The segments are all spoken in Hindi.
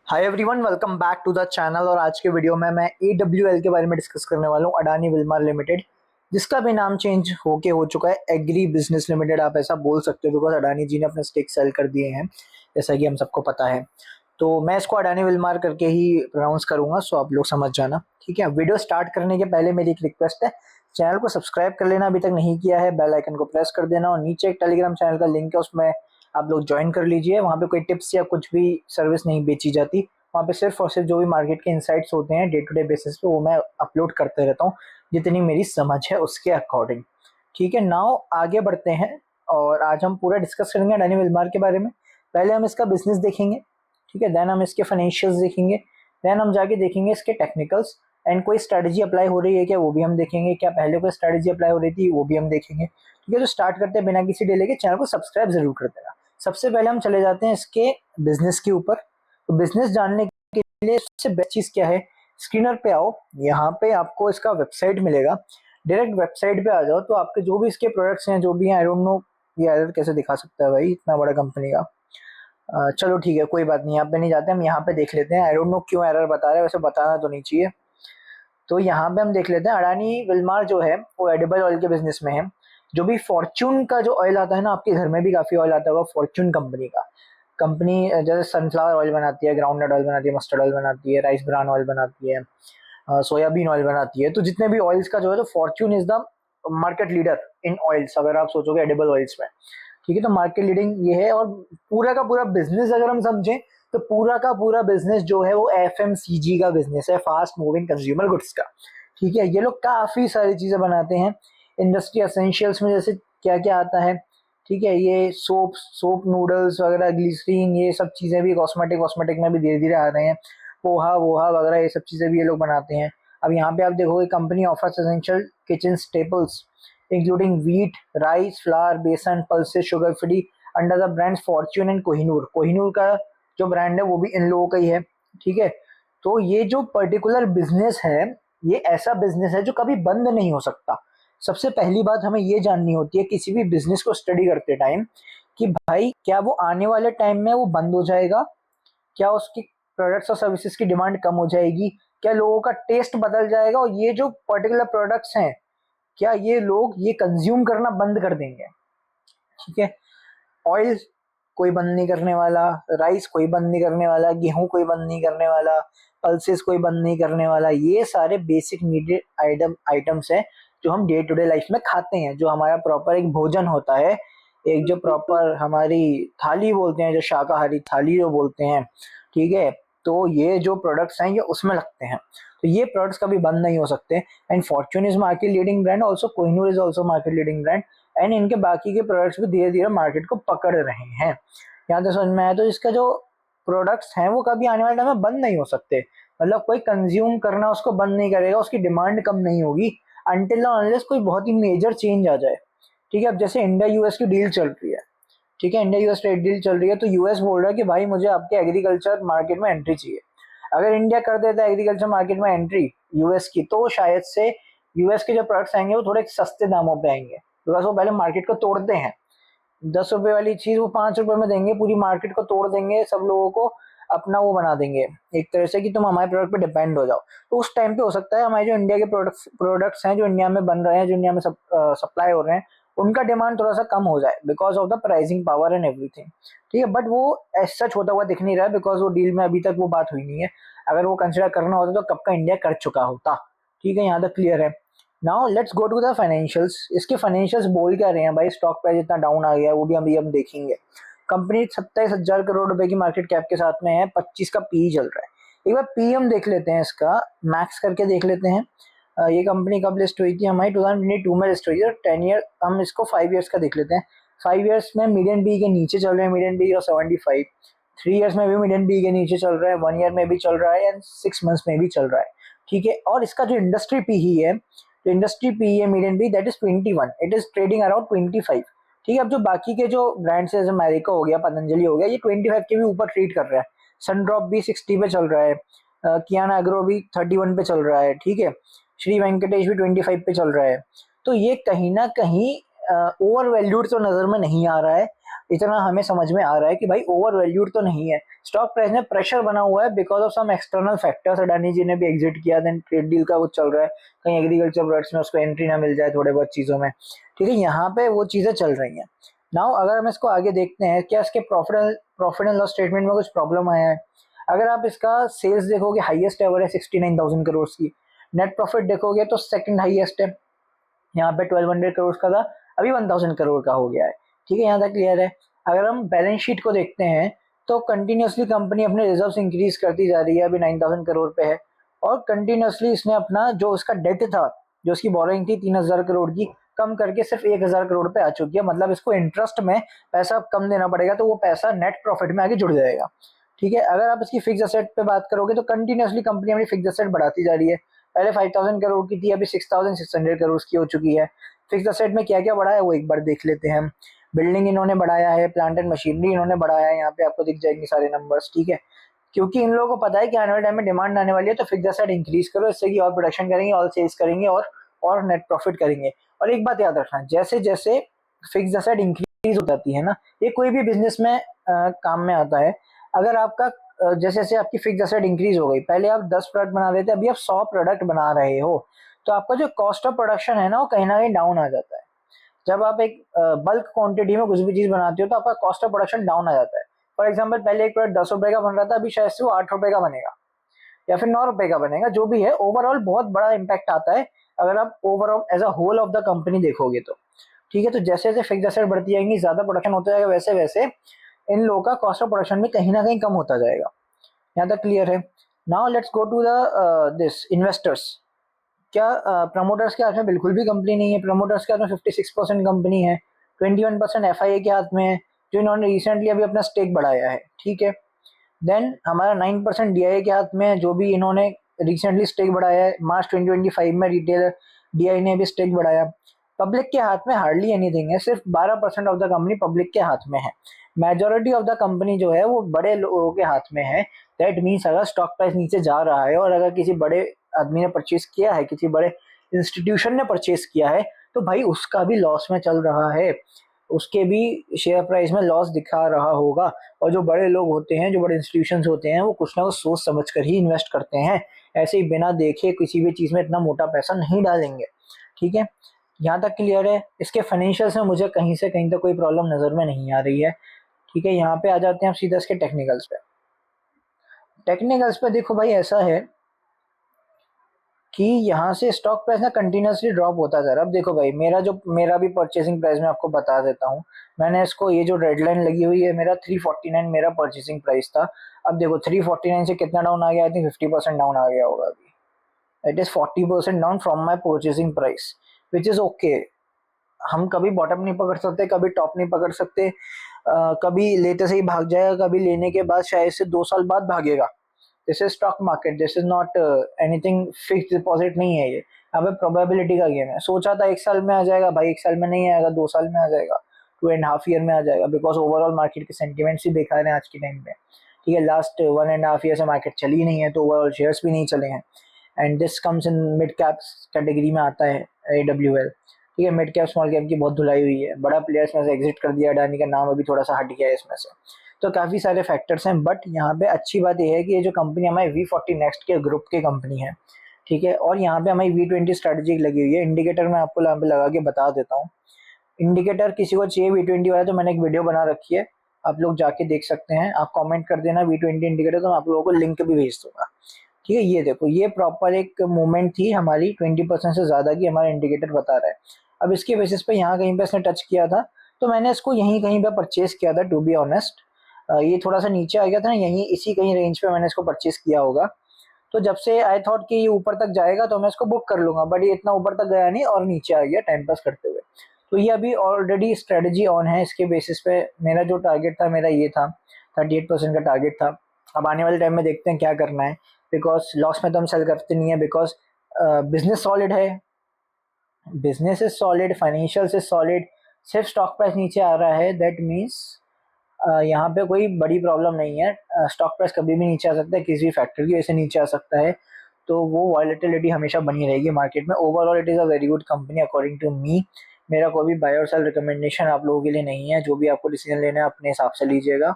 Hi everyone, welcome back to the channel. और आज के वीडियो में मैं AWL के बारे में डिस्कस करने वाला हूँ, अडानी विल्मर लिमिटेड, जिसका भी नाम चेंज हो चुका है एग्री बिजनेस लिमिटेड। आप ऐसा बोल सकते हो बिकॉज अडानी जी ने अपने स्टेक सेल कर दिए हैं, जैसा कि हम सबको पता है। तो मैं इसको अडानी विल्मर करके ही प्रोनाउंस करूंगा, सो आप लोग समझ जाना, ठीक है। वीडियो स्टार्ट करने के पहले मेरी एक रिक्वेस्ट है, चैनल को सब्सक्राइब कर लेना अभी तक नहीं किया है, बेल आइकन को प्रेस कर देना, और नीचे एक टेलीग्राम चैनल का लिंक है, उसमें आप लोग ज्वाइन कर लीजिए। वहाँ पे कोई टिप्स या कुछ भी सर्विस नहीं बेची जाती, वहाँ पे सिर्फ और सिर्फ जो भी मार्केट के इंसाइट्स होते हैं डे टू डे बेसिस पे वो मैं अपलोड करते रहता हूँ, जितनी मेरी समझ है उसके अकॉर्डिंग, ठीक है। नाउ आगे बढ़ते हैं और आज हम पूरा डिस्कस करेंगे अडानी विल्मर के बारे में। पहले हम इसका बिजनेस देखेंगे, ठीक है, देन हम इसके फाइनेंशियल्स देखेंगे, देन हम जाके देखेंगे इसके टेक्निकल्स, एंड कोई स्ट्रेटजी अप्लाई हो रही है क्या वो भी हम देखेंगे, क्या पहले कोई स्ट्रेटजी अप्लाई हो रही थी वो भी हम देखेंगे, ठीक है। तो स्टार्ट करते हैं बिना किसी डिले के। चैनल को सब्सक्राइब जरूर कर देना। सबसे पहले हम चले जाते हैं इसके बिजनेस के ऊपर। तो बिजनेस जानने के लिए सबसे बेस्ट चीज क्या है, स्क्रीनर पे आओ, यहाँ पे आपको इसका वेबसाइट मिलेगा। डायरेक्ट वेबसाइट पे आ जाओ तो आपके जो भी इसके प्रोडक्ट्स हैं, जो भी हैं, आई डोंट नो ये एरर कैसे दिखा सकता है भाई इतना बड़ा कंपनी का। चलो ठीक है, कोई बात नहीं, यहाँ पे नहीं जाते, हम यहाँ पे देख लेते हैं। आई डोंट नो क्यों एरर बता रहा है, वैसे बताना तो नहीं चाहिए। तो यहाँ पे हम देख लेते हैं, अडानी विल्मर जो है वो एडिबल ऑयल के बिजनेस में है। जो भी फॉर्च्यून का जो ऑयल आता है ना, आपके घर में भी काफी ऑयल आता होगा फॉर्च्यून कंपनी का। कंपनी जैसे सनफ्लावर ऑयल बनाती है, ग्राउंडनट ऑयल बनाती है, मस्टर्ड ऑयल बनाती है, राइस ब्रान ऑयल बनाती है, सोयाबीन ऑयल बनाती है। तो जितने भी ऑयल्स का जो है, तो Fortune is the market leader in oils, अगर आप सोचोगे एडिबल ऑयल्स में, ठीक है। तो मार्केट लीडिंग ये है। और पूरा का पूरा बिजनेस अगर हम समझें तो पूरा का पूरा बिजनेस जो है वो FMCG का बिजनेस है, फास्ट मूविंग कंज्यूमर गुड्स का, ठीक है। ये लोग काफी सारी चीजें बनाते हैं इंडस्ट्री एसेंशियल्स में, जैसे क्या क्या आता है, ठीक है। ये सोप नूडल्स वगैरह, ग्लिसरीन, ये सब चीजें भी कॉस्मेटिक में भी धीरे धीरे आ रहे हैं। पोहा वोहा वगैरह ये सब चीजें भी ये लोग बनाते हैं। अब यहाँ पे आप देखोगे, company offers essential kitchen staples including wheat, rice, flour, besan, pulses, sugar free under the brands Fortune and Kohinoor. Kohinoor का जो ब्रांड है वो भी इन लोगों का ही है, ठीक है। तो ये जो पर्टिकुलर बिजनेस है, ये ऐसा बिजनेस है जो कभी बंद नहीं हो सकता। सबसे पहली बात हमें ये जाननी होती है किसी भी बिजनेस को स्टडी करते टाइम, कि भाई क्या वो आने वाले टाइम में वो बंद हो जाएगा, क्या उसकी प्रोडक्ट्स और सर्विसेज की डिमांड कम हो जाएगी, क्या लोगों का टेस्ट बदल जाएगा, और ये जो पर्टिकुलर प्रोडक्ट्स हैं क्या ये लोग ये कंज्यूम करना बंद कर देंगे, ठीक है। ऑयल कोई बंद नहीं करने वाला, राइस कोई बंद नहीं करने वाला, गेहूं कोई बंद नहीं करने वाला, पल्सेस कोई बंद नहीं करने वाला। ये सारे बेसिक नीडेड आइटम्स हैं जो हम डे टू डे लाइफ में खाते हैं, जो हमारा प्रॉपर एक भोजन होता है, एक जो प्रॉपर हमारी थाली बोलते हैं, जो शाकाहारी थाली जो बोलते हैं, ठीक है। तो ये जो प्रोडक्ट्स हैं ये उसमें लगते हैं, तो ये प्रोडक्ट्स कभी बंद नहीं हो सकते। And Fortune is market leading brand, also Kohinoor is also market leading brand, and इनके बाकी के प्रोडक्ट्स भी धीरे धीरे मार्केट को पकड़ रहे हैं। यहाँ तक समझ में आया। तो इसका जो प्रोडक्ट्स हैं वो कभी आने वाले टाइम में बंद नहीं हो सकते, मतलब कोई कंज्यूम करना उसको बंद नहीं करेगा, उसकी डिमांड कम नहीं होगी अनटिल अनलेस कोई बहुत ही मेजर चेंज आ जाए, ठीक है। अब जैसे इंडिया यूएस की डील चल रही है, ठीक है, इंडिया यूएस ट्रेड डील चल रही है, तो यूएस बोल रहा है कि भाई मुझे आपके एग्रीकल्चर मार्केट में एंट्री चाहिए। अगर इंडिया कर देता है एग्रीकल्चर मार्केट में एंट्री यूएस की, तो शायद से यूएस के जो प्रोडक्ट्स आएंगे वो थोड़े सस्ते दामों पे आएंगे, बिकॉज वो पहले मार्केट को तोड़ते हैं। 10 रुपए वाली चीज वो 5 रुपए में देंगे, पूरी मार्केट को तोड़ देंगे, सब लोगों को अपना वो बना देंगे एक तरह से कि तुम हमारे प्रोडक्ट पे डिपेंड हो जाओ। तो उस टाइम पे हो सकता है हमारे जो इंडिया के प्रोडक्ट्स हैं, जो इंडिया में बन रहे हैं, जो इंडिया में सप्लाई हो रहे हैं, उनका डिमांड थोड़ा सा कम हो जाए because of the pricing power and everything, ठीक है। बट वो एज सच होता हुआ दिख नहीं रहा है, बिकॉज वो डील में अभी तक वो बात हुई नहीं है। अगर वो कंसिडर करना होता तो कब का इंडिया कर चुका होता, ठीक है। यहाँ तक क्लियर है। Now let's go to the financials. इसके फाइनेंशियल्स बोल क्या रहे हैं भाई, स्टॉक प्राइस इतना डाउन आ गया है, वो भी हम देखेंगे। कंपनी 27,000 करोड़ रुपए की मार्केट कैप के साथ में है, 25 का पी चल रहा है। एक बार पी हम देख लेते हैं, इसका मैक्स करके देख लेते हैं। ये कंपनी कब लिस्ट हुई थी हमारी, 2022 में लिस्ट हुई थी। 10 ईयर, हम इसको 5 ईयर्स का देख लेते हैं। 5 ईयर्स में मीडियन बी के नीचे चल रहे हैं, मीडियन बी और 75। 3 ईयर्स में भी मीडियन बी के नीचे चल रहा है, 1 ईयर में भी चल रहा है, एंड 6 मंथ्स में भी चल रहा है, ठीक है। और इसका जो इंडस्ट्री पी ही है, तो इंडस्ट्री पी है median B, that is 21, it is trading around 25, ठीक है। अब जो बाकी के जो ब्रांड्स है, जैसे मैरिको हो गया, पतंजलि हो गया, ये 25 के भी ऊपर ट्रेड कर रहा है। सनड्रॉप भी 60 पे चल रहा है, कियान एग्रो भी 31 पे चल रहा है, ठीक है। श्री वेंकटेश भी 25 पे चल रहा है। तो ये कहीं ना कहीं ओवर वैल्यूड तो नजर में नहीं आ रहा है, इतना हमें समझ में आ रहा है कि भाई ओवर वैल्यूड तो नहीं है। स्टॉक प्राइस में प्रेशर बना हुआ है because of some external factors. Adani ji ने भी एग्जिट किया, देन ट्रेड डील का कुछ चल रहा है, कहीं एग्रीकल्चर प्रोडक्ट्स में उसको एंट्री ना मिल जाए थोड़े बहुत चीज़ों में, ठीक है, यहाँ पे वो चीज़ें चल रही हैं। नाउ अगर हम इसको आगे देखते हैं, क्या इसके प्रॉफिट एंड लॉस स्टेटमेंट में कुछ प्रॉब्लम आया है? अगर आप इसका सेल्स देखोगे, हाईएस्ट एवर है 69,000 करोड़ की। नेट प्रॉफिट देखोगे तो सेकंड हाईएस्ट है, यहाँ पे 1200 करोड़ का था, अभी 1000 करोड़ का हो गया है, ठीक है, यहाँ तक क्लियर है। अगर हम बैलेंस शीट को देखते हैं तो कंटिन्यूसली कंपनी अपने रिजर्व्स इंक्रीज करती जा रही है, अभी 9000 करोड़ पे है, और कंटिन्यूसली इसने अपना जो उसका डेट था, जो उसकी बोरोइंग थी 3000 करोड़ की, कम करके सिर्फ 1000 करोड़ पे आ चुकी है। मतलब इसको इंटरेस्ट में पैसा कम देना पड़ेगा, तो वो पैसा नेट प्रॉफिट में आगे जुड़ जाएगा, ठीक है। अगर आप इसकी फिक्स असेट पे बात करोगे तो कंटिन्यूसली कंपनी अपनी फिक्स असेट बढ़ाती जा रही है। पहले 5000 करोड़ की थी, अभी 6600 करोड़ की हो चुकी है। फिक्स असेट में क्या क्या बढ़ा है वो एक बार देख लेते हैं हम। बिल्डिंग इन्होंने बढ़ाया है, प्लांट एंड मशीनरी इन्होंने बढ़ाया है, यहाँ पे आपको दिख जाएंगे सारे नंबर्स, ठीक है, क्योंकि इन लोगों को पता है कि आने वाले टाइम में डिमांड आने वाली है, तो फिक्स असेट इंक्रीज करो, इससे कि और प्रोडक्शन करेंगे, और सेल्स करेंगे, और नेट प्रॉफिट करेंगे। और एक बात याद रखना, जैसे जैसे फिक्स असेट इंक्रीज हो जाती है ना, ये कोई भी बिजनेस में काम में आता है। अगर आपका जैसे जैसे आपकी फिक्स असेट इंक्रीज हो गई, पहले आप 10 प्रोडक्ट बना रहे थे, अभी आप 100 प्रोडक्ट बना रहे हो, तो आपका जो कॉस्ट ऑफ प्रोडक्शन है ना, वो कहीं ना कहीं डाउन आ जाता है। जब आप एक बल्क क्वांटिटी में कुछ भी चीज बनाते हो तो आपका कॉस्ट ऑफ प्रोडक्शन डाउन आ जाता है। फॉर एग्जाम्पल, पहले एक प्रोडक्ट 10 रुपए का बन रहा था, अभी शायद से वो 8 रुपए का बनेगा, या फिर 9 रुपए का बनेगा, जो भी है, ओवरऑल बहुत बड़ा इंपैक्ट आता है अगर आप overall as a whole of the company देखोगे तो, ठीक है। तो जैसे जैसे फिक्स एसेट बढ़ती जाएंगी, ज्यादा प्रोडक्शन होता जाएगा, वैसे वैसे इन लोगों का कॉस्ट ऑफ प्रोडक्शन भी कहीं ना कहीं कम होता जाएगा। यहाँ तक क्लियर है? Now let's go to the this investors. क्या प्रमोटर्स के हाथ में बिल्कुल भी कंपनी नहीं है? प्रमोटर्स के हाथ में 56% कंपनी है, 21% एफआईए के हाथ में है, जो इन्होंने रिसेंटली अभी अपना स्टेक बढ़ाया है, ठीक है। देन हमारा 9% डीआई के हाथ में है, जो भी इन्होंने रिसेंटली स्टेक बढ़ाया है, मार्च 2025 में रिटेलर डीआई ने भी स्टेक बढ़ाया। पब्लिक के हाथ में हार्डली एनीथिंग है, सिर्फ 12% ऑफ द कंपनी पब्लिक के हाथ में है। मेजोरिटी ऑफ द कंपनी जो है वो बड़े लोगों के हाथ में है। दैट मीन्स अगर स्टॉक प्राइस नीचे जा रहा है और अगर किसी बड़े आदमी ने परचेज किया है, किसी बड़े इंस्टीट्यूशन ने परचेज किया है, तो भाई उसका भी लॉस में चल रहा है, उसके भी शेयर प्राइस में लॉस दिखा रहा होगा। और जो बड़े लोग होते हैं, जो बड़े इंस्टीट्यूशन होते हैं, वो कुछ ना कुछ सोच समझ कर ही इन्वेस्ट करते हैं, ऐसे ही बिना देखे किसी भी चीज में इतना मोटा पैसा नहीं डालेंगे, ठीक है। यहाँ तक क्लियर है? इसके फाइनेंशियल्स में मुझे कहीं से कहीं तक कोई प्रॉब्लम नजर में नहीं आ रही है, ठीक है। यहाँ पे आ जाते हैं आप सीधा इसके टेक्निकल्स पे। टेक्निकल्स पे देखो भाई, ऐसा है कि यहाँ से स्टॉक प्राइस ना कंटिन्यूसली ड्रॉप होता जा रहा है। अब देखो भाई, मेरा भी परचेसिंग प्राइस में आपको बता देता हूँ। मैंने इसको, ये जो रेड लाइन लगी हुई है, मेरा 349 मेरा परचेसिंग प्राइस था। अब देखो 349 से कितना डाउन आ गया? आई थिंक 50% डाउन आ गया होगा अभी। It is 40% down from my purchasing price, which is okay. हम कभी बॉटम नहीं पकड़ सकते, कभी टॉप नहीं पकड़ सकते, कभी लेते से ही भाग जाएगा, कभी लेने के बाद शायद से 2 साल बाद भागेगा। This is stock market, this is not anything fix deposit नहीं है ये। यहाँ पे प्रोबेबिलिटी का गेम है। सोचा था 1 साल में आ जाएगा भाई, 1 साल में नहीं आएगा, 2 साल में आ जाएगा, 2.5 ईयर में आ जाएगा, बिकॉज ओवरऑल मार्केट के सेंटिमेंट्स ही बेकार हैं आज के टाइम पे, ठीक है। लास्ट 1.5 ईयर से मार्केट चली नहीं है, तो ओवरऑल शेयर्स भी नहीं चले हैं। And this comes in mid caps category में आता है AWL, ठीक है। मिड कैप स्मॉल कैप की बहुत धुलाई हुई है, बड़ा प्लेयर्स में से एग्जिट कर दिया, अडानी का नाम अभी थोड़ा सा हट गया है इसमें से, तो काफ़ी सारे फैक्टर्स हैं। बट यहाँ पे अच्छी बात यह है कि ये जो कंपनी हमारी V40 नेक्स्ट के ग्रुप की कंपनी है, ठीक है। और यहाँ पे हमारी V20 स्ट्रेटेजी लगी हुई है। इंडिकेटर मैं आपको यहाँ पे लगा के बता देता हूँ। इंडिकेटर किसी को चाहिए V20 वाला, तो मैंने एक वीडियो बना रखी है, आप लोग जाके देख सकते हैं। आप कमेंट कर देना V20 इंडिकेटर, तो मैं आप लोगों को लिंक भी भेज दूंगा, ठीक है। ये देखो, ये प्रॉपर एक मूवमेंट थी हमारी 20% से ज़्यादा की, हमारा इंडिकेटर बता रहा है। अब इसके बेसिस पे यहाँ कहीं पे इसने टच किया था, तो मैंने इसको यहीं कहीं पे परचेज किया था, टू बी ऑनेस्ट। ये थोड़ा सा नीचे आ गया था ना, यहीं इसी कहीं रेंज पे मैंने इसको परचेज किया होगा। तो जब से आई थॉट कि ये ऊपर तक जाएगा तो मैं इसको बुक कर लूंगा, बट ये इतना ऊपर तक गया नहीं और नीचे आ गया टाइम पास करते हुए। तो ये अभी ऑलरेडी स्ट्रेटजी ऑन है। इसके बेसिस पे मेरा जो टारगेट था, मेरा ये था 38% का टारगेट था। अब आने वाले टाइम में देखते हैं क्या करना है, बिकॉज लॉस में तो हम सेल करते नहीं है, बिकॉज बिजनेस सॉलिड है, business is solid, financial is solid. सिर्फ स्टॉक प्राइस नीचे आ रहा है, दैट मीन्स यहाँ पे कोई बड़ी प्रॉब्लम नहीं है। स्टॉक प्राइस कभी भी नीचे आ सकता है, किसी भी फैक्टर की वजह से नीचे आ सकता है, तो वो वॉलेटिलिटी हमेशा बनी रहेगी मार्केट में। Overall it is a very good company according to me, मेरा कोई भी बाय और सेल रिकमेंडेशन आप लोगों के लिए नहीं है। जो भी आपको डिसीजन लेना है अपने हिसाब से लीजिएगा,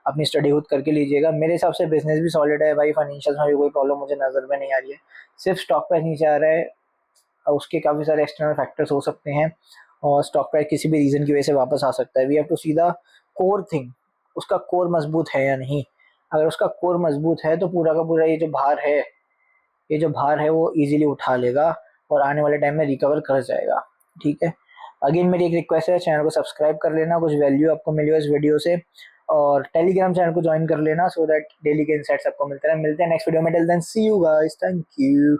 अपनी स्टडी खुद करके लीजिएगा। मेरे हिसाब से बिजनेस भी सॉलिड है भाई, फाइनेंशियल में भी कोई प्रॉब्लम मुझे नज़र में नहीं आ रही है। सिर्फ स्टॉक प्राइस नीचे आ रहा है, उसके काफ़ी सारे एक्सटर्नल फैक्टर्स हो सकते हैं और स्टॉक प्राइस किसी भी रीज़न की वजह से वापस आ सकता है। We have to see the core thing, उसका कोर मजबूत है या नहीं। अगर उसका कोर मजबूत है तो पूरा का पूरा ये जो भार है वो इजीली उठा लेगा और आने वाले टाइम में रिकवर कर जाएगा। ठीक है, अगेन मेरी एक रिक्वेस्ट है, चैनल को सब्सक्राइब कर लेना, कुछ वैल्यू आपको मिली हो इस वीडियो से, और टेलीग्राम चैनल को ज्वाइन कर लेना सो दैट डेली के इंसाइट्स आपको मिलते हैं। मिलते हैं नेक्स्ट वीडियो में, till then see you guys, thank you.